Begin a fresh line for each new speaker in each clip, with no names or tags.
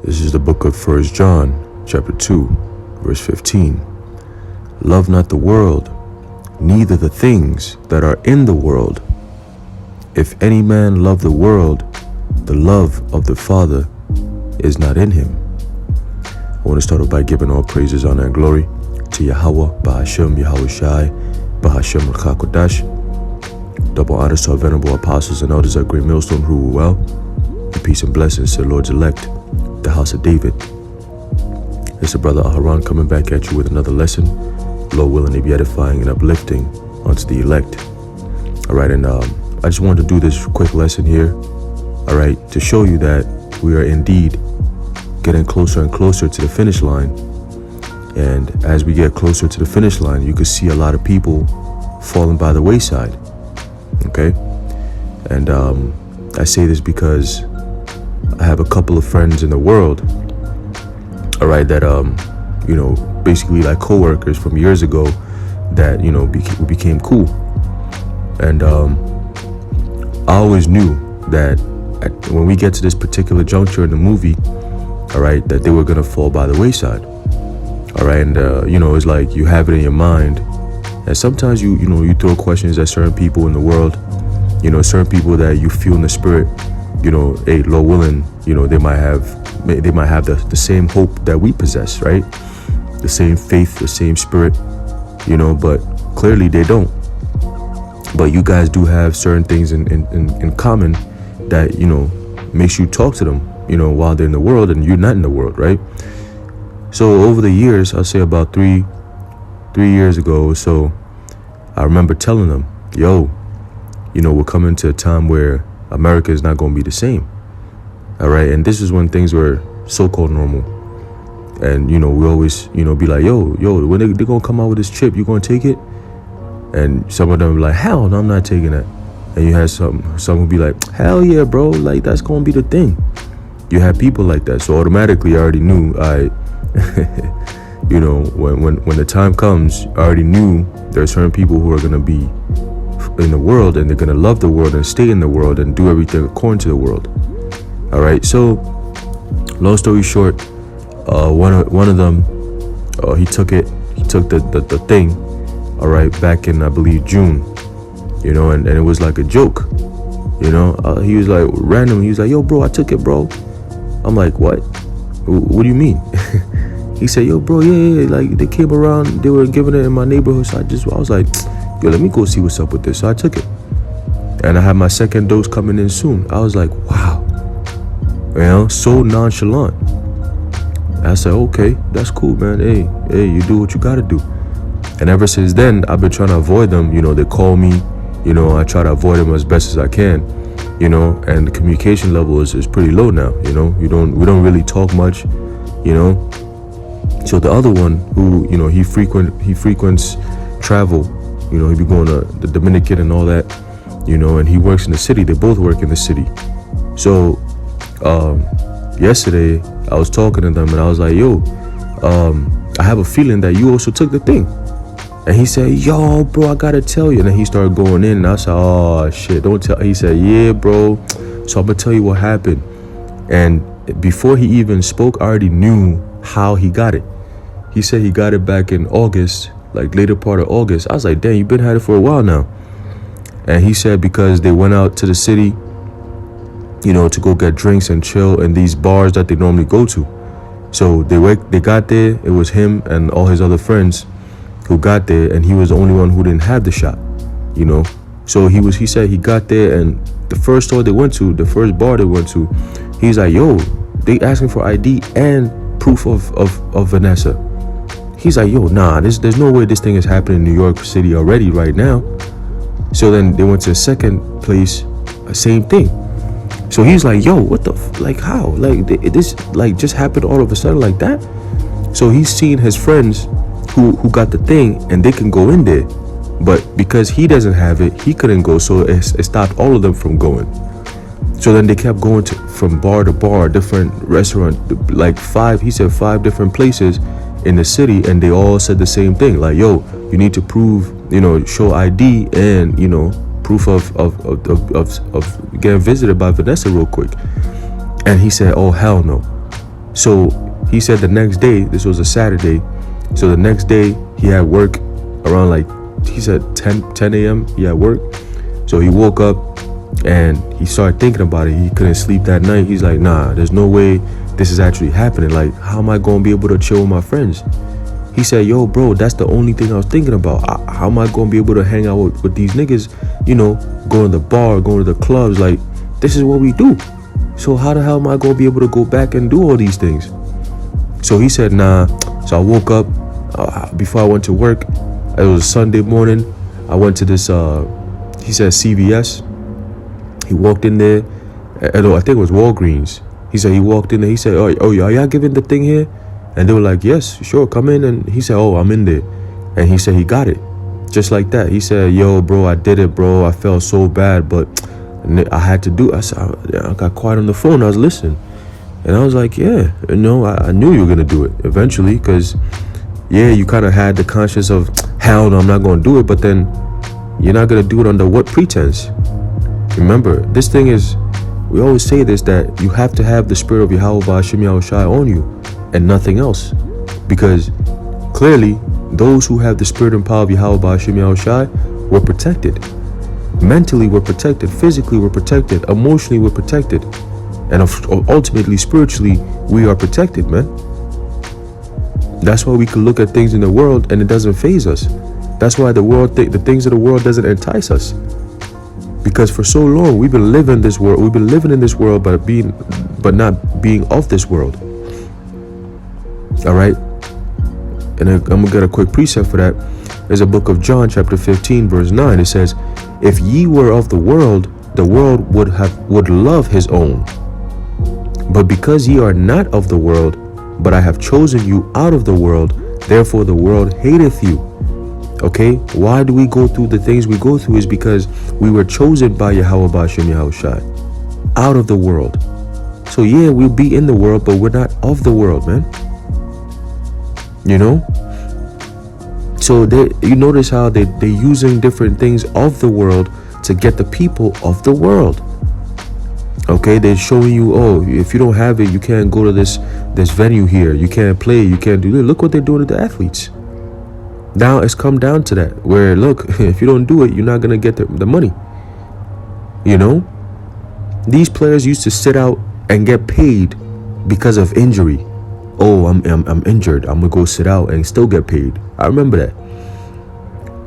This is the book of 1 John, chapter 2, verse 15. Love not the world, neither the things that are in the world. If any man love the world, the love of the Father is not in him. I want to start off by giving all praises, honor, and glory to Yahweh, Bahashem, Yahweh Shai, Bahashem, Rakakodash. Double honors to our venerable apostles and elders at Great Millstone who rule well. And peace and blessings to the Lord's elect, the house of David. It's a brother Aharon coming back at you with another lesson. Lord willing to be edifying and uplifting unto the elect. Alright, and I just wanted to do this quick lesson here, alright, to show you that we are indeed getting closer and closer to the finish line. And as we get closer to the finish line, you can see a lot of people falling by the wayside. Okay? And I say this because I have a couple of friends in the world, alright, that basically like co-workers from years ago that we became cool. And I always knew that when we get to this particular juncture in the movie, alright, that they were gonna fall by the wayside. Alright, and it's like you have it in your mind, and sometimes you throw questions at certain people in the world, certain people that you feel in the spirit, hey, Lord willing, they might have the same hope that we possess, right? The same faith, the same spirit, but clearly they don't. But you guys do have certain things in common that, makes you talk to them, while they're in the world and you're not in the world, right? So over the years, I'll say about three years ago or so, I remember telling them, yo, we're coming to a time where America is not going to be the same. All right. And this is when things were so-called normal. And, we always, be like, yo, when they're going to come out with this chip, you going to take it? And some of them were like, hell no, I'm not taking that. And you had some would be like, hell yeah, bro. Like, that's going to be the thing. You had people like that. So automatically I already knew, when the time comes, I already knew there are certain people who are going to be in the world and they're going to love the world and stay in the world and do everything according to the world. All right. So long story short, one of them, he took the thing, all right, back in, I believe, June, and it was like a joke, he was like random. He was like, yo, bro, I took it, bro. I'm like, what do you mean? He said, yo, bro, yeah, like they came around, they were giving it in my neighborhood. So I was like, yo, let me go see what's up with this. So I took it, and I had my second dose coming in soon. I was like, wow, so nonchalant. I said, okay, that's cool, man. Hey, you do what you gotta do. And ever since then, I've been trying to avoid them. They call me, I try to avoid them as best as I can, and the communication level is pretty low now. We don't really talk much, So the other one who, he frequents travel, he be going to the Dominican and all that, and he works in the city. They both work in the city. So yesterday I was talking to them and I was like, yo, I have a feeling that you also took the thing. And he said, yo, bro, I gotta tell you. And then he started going in and I said, oh shit, don't tell. He said, yeah, bro, so I'm gonna tell you what happened. And before he even spoke, I already knew how he got it. He said he got it back in August, like later part of August. I was like, dang, you've been had it for a while now. And he said because they went out to the city, to go get drinks and chill in these bars that they normally go to. So they got there. It was him and all his other friends who got there, and he was the only one who didn't have the shot, So he said he got there, and the first store they went to, the first bar they went to, he's like, yo, they asking for ID and proof of Vanessa. He's like, yo, nah, there's no way this thing is happening in New York City already right now. So then they went to the second place, same thing. So he's like, yo, what the, like how? Like this like just happened all of a sudden like that? So he's seen his friends who got the thing and they can go in there. But because he doesn't have it, he couldn't go. So it stopped all of them from going. So then they kept going from bar to bar, different restaurant, like five different places in the city, and they all said the same thing, like, yo, you need to prove, show ID and, proof of getting visited by Vanessa real quick. And he said, oh, hell no. So he said the next day, this was a Saturday, so the next day he had work around like, he said 10 a.m. he had work. So he woke up and he started thinking about it. He couldn't sleep that night. He's like, nah, there's no way this is actually happening. Like, how am I going to be able to chill with my friends? He said, yo, bro, that's the only thing I was thinking about. How am I going to be able to hang out with these niggas, you know, going to the bar, going to the clubs? Like, this is what we do. So how the hell am I going to be able to go back and do all these things? So he said, nah. So I woke up before I went to work. It was a Sunday morning. I went to this, he said CVS. He walked in there. I think it was Walgreens. He said he walked in there. He said, oh, are y'all giving the thing here? And they were like, yes, sure, come in. And he said, oh, I'm in there. And he said he got it. Just like that. He said, yo, bro, I did it, bro. I felt so bad, but I had to do it. I got quiet on the phone. I was listening. And I was like, yeah, you know, I knew you were going to do it eventually, because, yeah, you kind of had the conscience of, hell no, I'm not going to do it. But then you're not going to do it under what pretense? Remember, this thing is, we always say this, that you have to have the spirit of Yahweh Ba'ashim Yahushai on you and nothing else. Because clearly, those who have the spirit and power of Yahweh Ba'ashim Yahushai were protected. Mentally, we're protected. Physically, we're protected. Emotionally, we're protected. And ultimately, spiritually, we are protected, man. That's why we can look at things in the world and it doesn't faze us. That's why the things of the world doesn't entice us. Because for so long we've been living this world. We've been living in this world, but not being of this world. All right. And I'm gonna get a quick precept for that. There's a book of John, chapter 15, verse 9. It says, "If ye were of the world would love his own. But because ye are not of the world, but I have chosen you out of the world, therefore the world hateth you." Okay, why do we go through the things we go through? Is because we were chosen by Yahweh Ba'ashim Yahushai out of the world. So yeah, we'll be in the world, but we're not of the world, man. You know? So you notice how they're using different things of the world to get the people of the world. Okay, they're showing you, oh, if you don't have it, you can't go to this venue here. You can't play, you can't do this. Look what they're doing to the athletes. Now it's come down to that, where look, if you don't do it, you're not gonna get the money. You know, these players used to sit out and get paid because of injury. Oh, I'm injured. I'm gonna go sit out and still get paid. I remember that.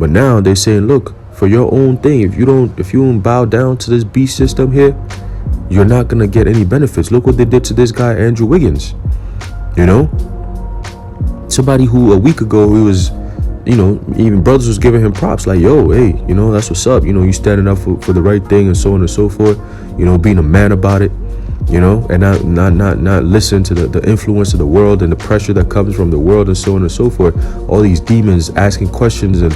But now they're saying, look, for your own thing, if you don't bow down to this beast system here, you're not gonna get any benefits. Look what they did to this guy, Andrew Wiggins. You know, somebody who a week ago he was, you know, even brothers was giving him props, like, yo, hey, you know, that's what's up. You know, you standing up for the right thing and so on and so forth. You know, being a man about it. You know, and not listen to the influence of the world and the pressure that comes from the world and so on and so forth. All these demons asking questions and,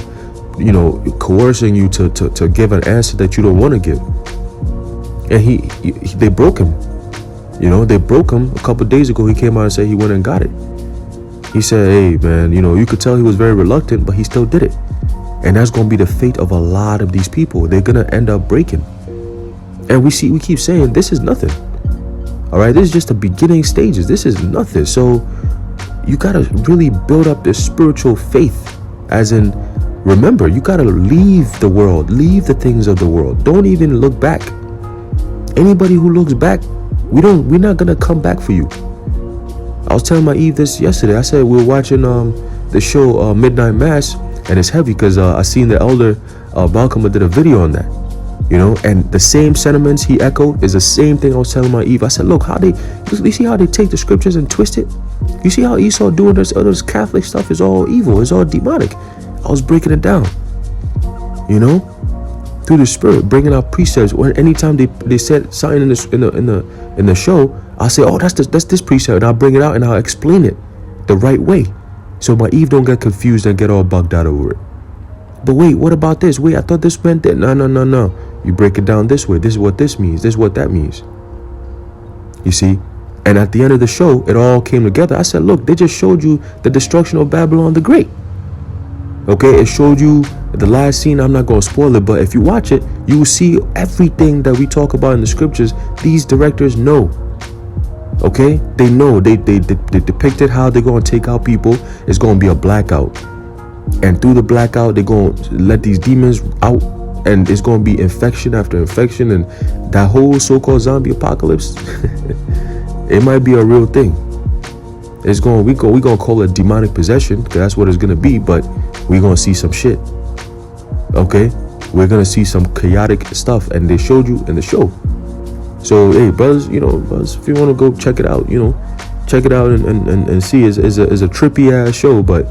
you know, coercing you to give an answer that you don't want to give. And they broke him. You know, they broke him a couple of days ago. He came out and said he went and got it. He said, hey, man, you know, you could tell he was very reluctant, but he still did it. And that's going to be the fate of a lot of these people. They're going to end up breaking. And we keep saying this is nothing. All right, this is just the beginning stages. This is nothing. So you got to really build up this spiritual faith, as in, remember, you got to leave the world, leave the things of the world. Don't even look back. Anybody who looks back, we're not going to come back for you. I was telling my Eve this yesterday. I said we were watching the show Midnight Mass, and it's heavy because I seen the elder Malcolm did a video on that. You know, and the same sentiments he echoed is the same thing I was telling my Eve. I said, look, you see how they take the scriptures and twist it? You see how Esau doing this other Catholic stuff is all evil, it's all demonic. I was breaking it down, you know, through the spirit, bringing out precepts. When anytime they said something in the show, I'll say, oh, that's this precept, and I'll bring it out and I'll explain it the right way, so my Eve don't get confused and get all bugged out over it. But wait, what about this? Wait, I thought this meant that. No. You break it down this way. This is what this means. This is what that means. You see? And at the end of the show, it all came together. I said, look, they just showed you the destruction of Babylon the Great. Okay, it showed you the last scene. I'm not going to spoil it, but if you watch it, you will see everything that we talk about in the scriptures. These directors know. Okay, they know they depicted how they're gonna take out people. It's gonna be a blackout, and through the blackout, they're gonna let these demons out, and it's gonna be infection after infection, and that whole so-called zombie apocalypse. It might be a real thing. It's going we gonna call it demonic possession, because that's what it's gonna be. But we're gonna see some shit. Okay, we're gonna see some chaotic stuff, and they showed you in the show. So hey, brothers, brothers, if you want to go check it out, check it out and see. It's a trippy ass show, but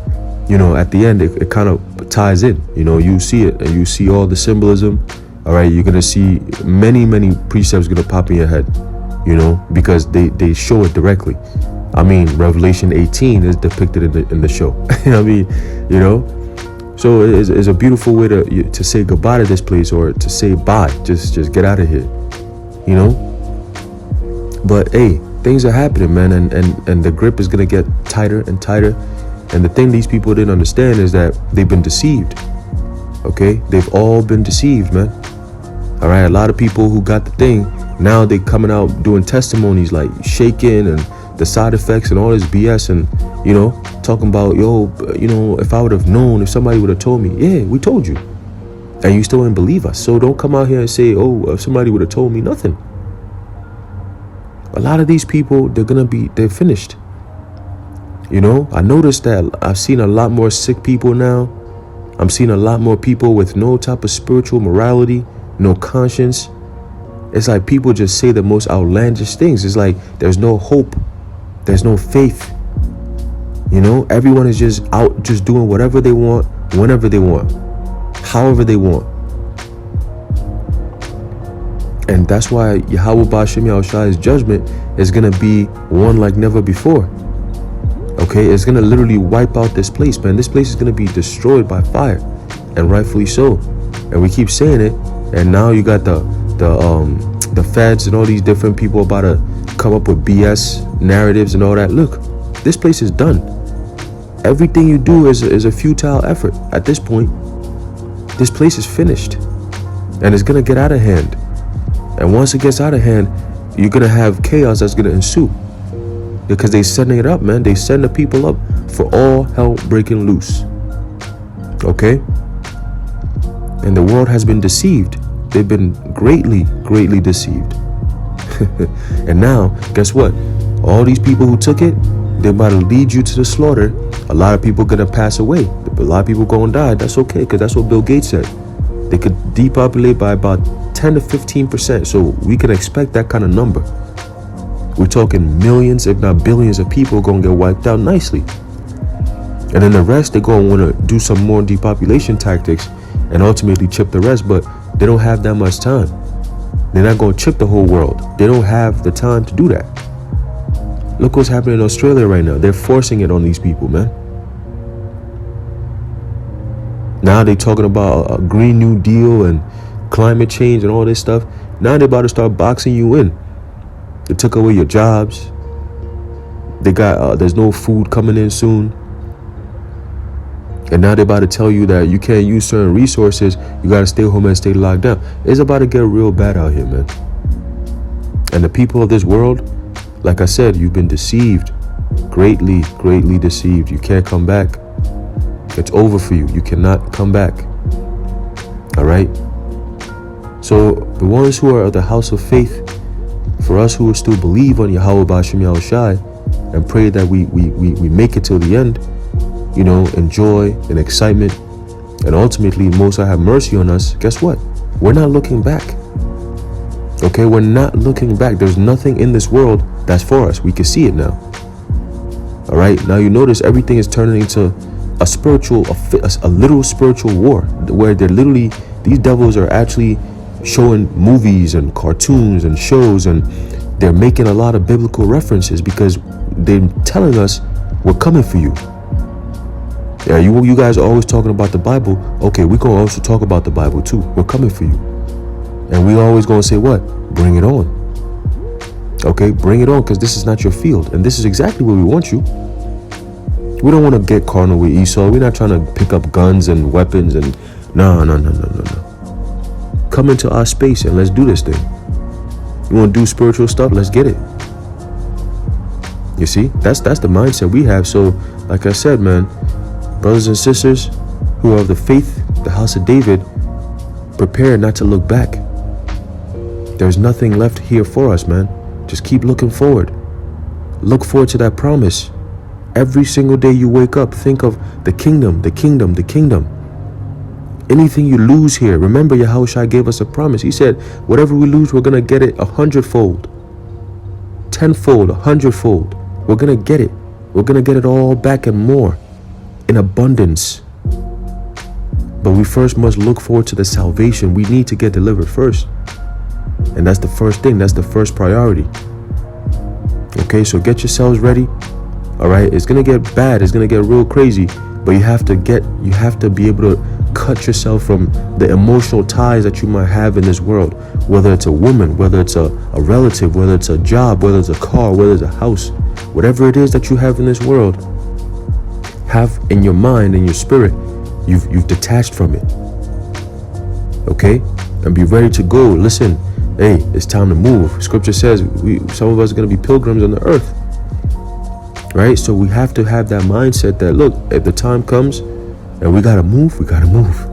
at the end it kind of ties in. You see it, and you see all the symbolism. All right, you're gonna see many precepts gonna pop in your head, because they show it directly. I mean, Revelation 18 is depicted in the show. I mean, so it's a beautiful way to say goodbye to this place, or to say bye. Just get out of here. But hey, things are happening, man, and the grip is gonna get tighter and tighter. And the thing these people didn't understand is that they've been deceived. Okay, they've all been deceived, man. All right, a lot of people who got the thing, now they coming out doing testimonies like shaking and the side effects and all this BS, and talking about, if I would have known, if somebody would have told me. Yeah, we told you, and you still didn't believe us. So don't come out here and say, oh, if somebody would have told me. Nothing. A lot of these people, they're finished. I noticed that I've seen a lot more sick people now. I'm seeing a lot more people with no type of spiritual morality, no conscience. It's like people just say the most outlandish things. It's like there's no hope. There's no faith. Everyone is just out, just doing whatever they want, whenever they want, however they want. And that's why Yahweh Ba'ashem Yahushua's judgment is going to be one like never before. Okay, it's going to literally wipe out this place, man. This place is going to be destroyed by fire, and rightfully so. And we keep saying it, and now you got the feds and all these different people about to come up with BS narratives and all that. Look, this place is done. Everything you do is a futile effort at this point. This place is finished, and it's going to get out of hand. And once it gets out of hand, you're going to have chaos that's going to ensue. Because they setting it up, man. They setting the people up for all hell breaking loose. Okay? And the world has been deceived. They've been greatly deceived. And now, guess what? All these people who took it, they're about to lead you to the slaughter. A lot of people going to pass away. A lot of people going to die. That's okay, because that's what Bill Gates said. They could depopulate by about 10 to 15%. So we can expect that kind of number. We're talking millions, if not billions of people going to get wiped out nicely. And then the rest, they're going to want to do some more depopulation tactics and ultimately chip the rest. But they don't have that much time. They're not going to chip the whole world. They don't have the time to do that. Look what's happening in Australia right now. They're forcing it on these people, man. Now they're talking about a Green New Deal and climate change and all this stuff. Now they're about to start boxing you in. They took away your jobs. They got there's no food coming in soon. And now they're about to tell you that you can't use certain resources. You got to stay home and stay locked down. It's about to get real bad out here, man. And the people of this world, like I said, you've been deceived. Greatly deceived. You can't come back. It's over for you. You cannot come back. All right? So the ones who are of the house of faith, for us who still believe on Yahweh Ba'ashem Yahushai and pray that we make it till the end, in joy and excitement, and ultimately Most High have mercy on us. Guess what? We're not looking back. Okay, we're not looking back. There's nothing in this world that's for us. We can see it now. All right, now you notice everything is turning into a literal spiritual war, where these devils are actually showing movies and cartoons and shows, and they're making a lot of biblical references because they're telling us we're coming for you. Yeah, you guys are always talking about the Bible. Okay, we're going to also talk about the Bible too. We're coming for you. And we always going to say what? Bring it on. Okay, bring it on, because this is not your field. And this is exactly where we want you. We don't want to get carnal with Esau. We're not trying to pick up guns and weapons and no. Come into our space and let's do this thing. You want to do spiritual stuff? Let's get it. You see, that's the mindset we have. So, like I said, man, brothers and sisters who are of the faith, the house of David, prepare not to look back. There's nothing left here for us, man. Just keep looking forward. Look forward to that promise. Every single day you wake up, think of the kingdom, the kingdom, the kingdom. Anything you lose here, remember Yahushua gave us a promise. He said, whatever we lose, we're going to get it 100-fold, 10-fold, 100-fold. We're going to get it. We're going to get it all back and more in abundance. But we first must look forward to the salvation. We need to get delivered first. And that's the first thing. That's the first priority. Okay, so get yourselves ready. All right, it's going to get bad. It's going to get real crazy. But you have to be able to cut yourself from the emotional ties that you might have in this world. Whether it's a woman, whether it's a relative, whether it's a job, whether it's a car, whether it's a house. Whatever it is that you have in this world, have in your mind and your spirit, you've detached from it. Okay? And be ready to go. Listen, hey, it's time to move. Scripture says some of us are going to be pilgrims on the earth. Right? So we have to have that mindset that, look, if the time comes and we got to move, we got to move.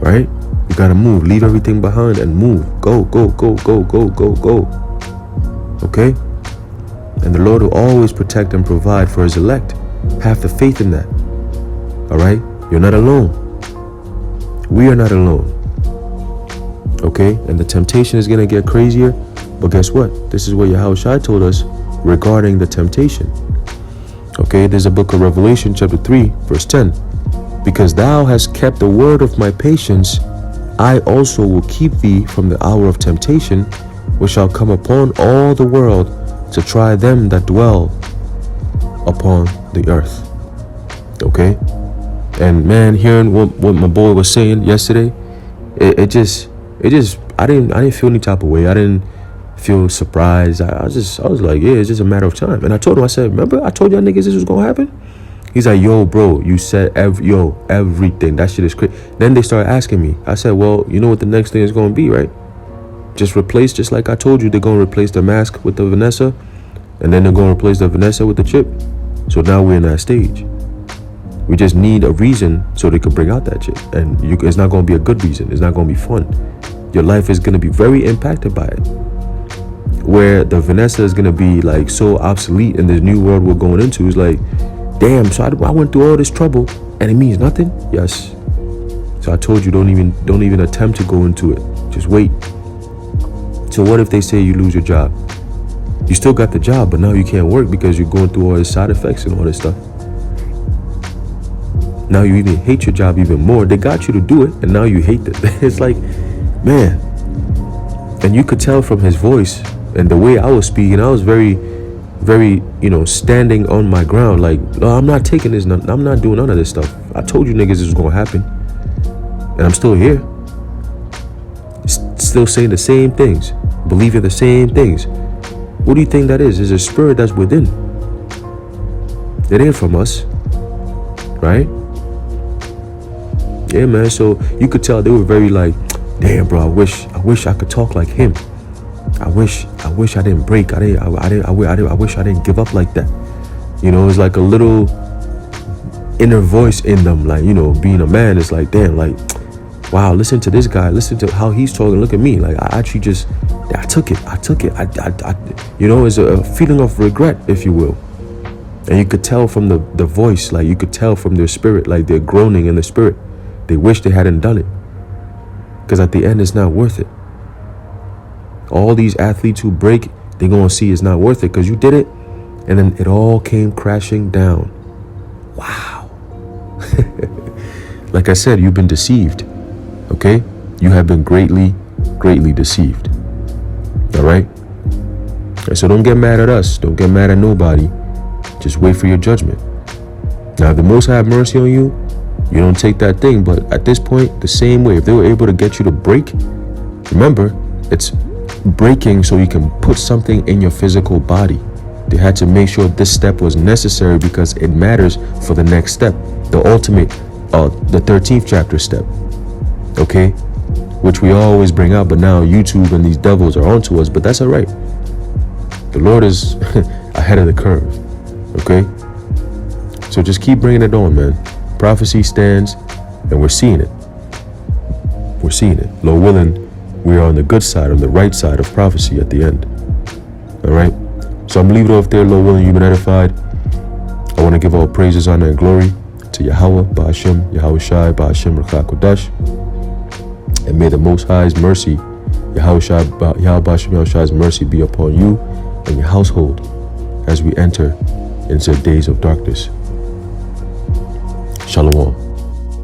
Right? We got to move. Leave everything behind and move. Go, go, go, go, go, go, go. Okay? And the Lord will always protect and provide for his elect. Have the faith in that. All right? You're not alone. We are not alone. Okay? And the temptation is going to get crazier. But guess what? This is what Yahushua told us regarding the temptation. Okay? There's a book of Revelation chapter 3 verse 10. Because thou hast kept the word of my patience, I also will keep thee from the hour of temptation, which shall come upon all the world to try them that dwell upon the earth. Okay? And man, hearing what my boy was saying yesterday, it just I didn't feel any type of way. I didn't feel surprised. I was like, yeah, it's just a matter of time. And I told him, I said, remember I told y'all niggas this was gonna happen? He's like, yo, bro, you said everything. That shit is crazy. Then they started asking me. I said, well, you know what the next thing is gonna be, right? Just like I told you, they're gonna replace the mask with the Vanessa, and then they're gonna replace the Vanessa with the chip. So now we're in that stage. We just need a reason so they could bring out that chip. And it's not gonna be a good reason. It's not gonna be fun. Your life is gonna be very impacted by it. Where the Vanessa is gonna be like so obsolete in this new world we're going into. Is like, damn, so I went through all this trouble and it means nothing? Yes. So I told you, don't even attempt to go into it. Just wait. So what if they say you lose your job? You still got the job, but now you can't work because you're going through all the side effects and all this stuff. Now you even hate your job even more. They got you to do it, and now you hate it. It's like, man. And you could tell from his voice and the way I was speaking, I was very, very, standing on my ground. Like, no, I'm not taking this. I'm not doing none of this stuff. I told you niggas this was going to happen. And I'm still here. Still saying the same things. Believing the same things. What do you think that is? It's a spirit that's within. It ain't from us. Right? Yeah, man. So you could tell they were very like, damn, bro, I wish I could talk like him. I wish I didn't break. I wish I didn't give up like that. It's like a little inner voice in them, like, being a man. It's like, damn, like, wow, listen to this guy. Listen to how he's talking. Look at me. Like, I took it. It's a feeling of regret, if you will. And you could tell from the voice, like you could tell from their spirit, like they're groaning in the spirit. They wish they hadn't done it. Because at the end, it's not worth it. All these athletes who break, they're going to see it's not worth it because you did it. And then it all came crashing down. Wow. Like I said, you've been deceived. Okay? You have been greatly, greatly deceived. All right? And so don't get mad at us. Don't get mad at nobody. Just wait for your judgment. Now, if the Most High have mercy on you, you don't take that thing. But at this point, the same way, if they were able to get you to break, remember, it's breaking so you can put something in your physical body. They had to make sure this step was necessary because it matters for the next step, the ultimate, the 13th chapter step. Okay? Which we always bring out, but now YouTube and these devils are onto us, but that's all right. The Lord is, ahead of the curve. Okay? So just keep bringing it on, man. Prophecy stands, and we're seeing it. We're seeing it. Lord willing, we are on the good side, on the right side of prophecy at the end. All right? So I'm leaving it off there. Lord willing, you've been edified. I want to give all praises, honor, and glory to Yahweh, Ba'ashem, Yahweh Shai, Ba'ashem, Rakha Kodesh. And may the Most High's mercy, Yahweh Shai, Yahweh Ba'ashem, Yahweh Shai's mercy be upon you and your household as we enter into days of darkness. Shalom.